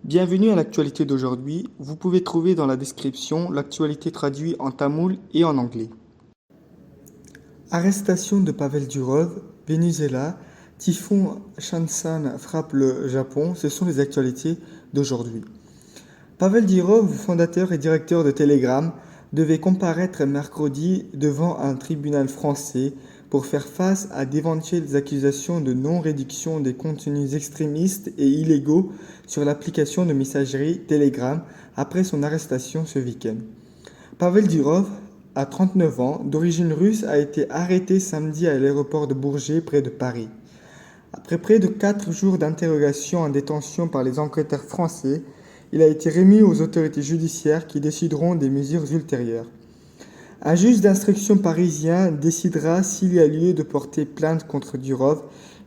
Bienvenue à l'actualité d'aujourd'hui. Vous pouvez trouver dans la description l'actualité traduite en tamoul et en anglais. Arrestation de Pavel Durov, Venezuela, typhon Shansan frappe le Japon, ce sont les actualités d'aujourd'hui. Pavel Durov, fondateur et directeur de Telegram, devait comparaître mercredi devant un tribunal français pour faire face à d'éventuelles accusations de non-réduction des contenus extrémistes et illégaux sur l'application de messagerie Telegram après son arrestation ce week-end. Pavel Durov, à 39 ans, d'origine russe, a été arrêté samedi à l'aéroport de Bourget près de Paris. Après près de 4 jours d'interrogation en détention par les enquêteurs français, il a été remis aux autorités judiciaires qui décideront des mesures ultérieures. Un juge d'instruction parisien décidera s'il y a lieu de porter plainte contre Durov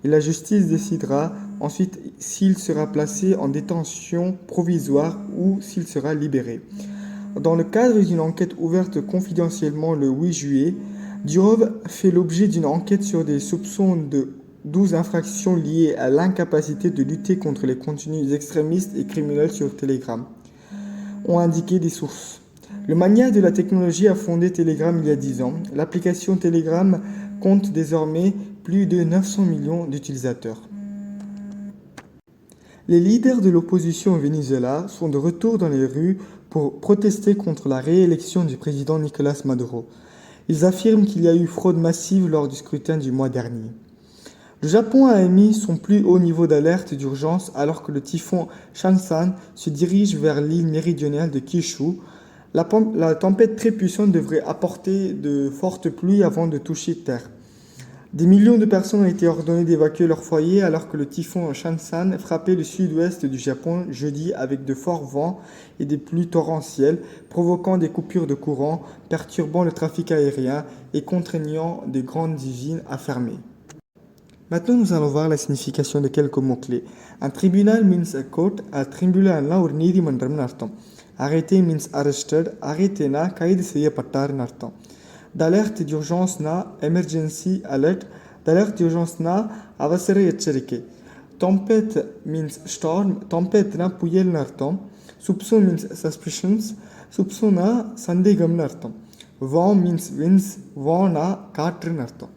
et la justice décidera ensuite s'il sera placé en détention provisoire ou s'il sera libéré. Dans le cadre d'une enquête ouverte confidentiellement le 8 juillet, Durov fait l'objet d'une enquête sur des soupçons de 12 infractions liées à l'incapacité de lutter contre les contenus extrémistes et criminels sur Telegram, ont indiqué des sources. Le magnat de la technologie a fondé Telegram il y a 10 ans. L'application Telegram compte désormais plus de 900 millions d'utilisateurs. Les leaders de l'opposition au Venezuela sont de retour dans les rues pour protester contre la réélection du président Nicolás Maduro. Ils affirment qu'il y a eu fraude massive lors du scrutin du mois dernier. Le Japon a émis son plus haut niveau d'alerte d'urgence alors que le typhon Shansan se dirige vers l'île méridionale de Kyushu. La tempête très puissante devrait apporter de fortes pluies avant de toucher terre. Des millions de personnes ont été ordonnées d'évacuer leur foyer alors que le typhon Shansan frappait le sud-ouest du Japon jeudi avec de forts vents et des pluies torrentielles, provoquant des coupures de courant, perturbant le trafic aérien et contraignant de grandes usines à fermer. Maintenant, nous allons voir la signification de quelques mots-clés. Un tribunal means a court, a tribunal ஒரு நீதிமன்றம்னு அர்த்தம். Arrêté means arrested, arrêtéனா கைது செய்யப்பட்டார்னு அர்த்தம். D'alerte d'urgence na emergency alert, d'alerte d'urgence na அவசர எச்சரிக்கை. Tempête means storm, tempête na புயல்னு அர்த்தம். Soupçon means suspicions, soupçon na சந்தேகம்னு அர்த்தம். Vent means winds, vent na காற்றுன்னு அர்த்தம்.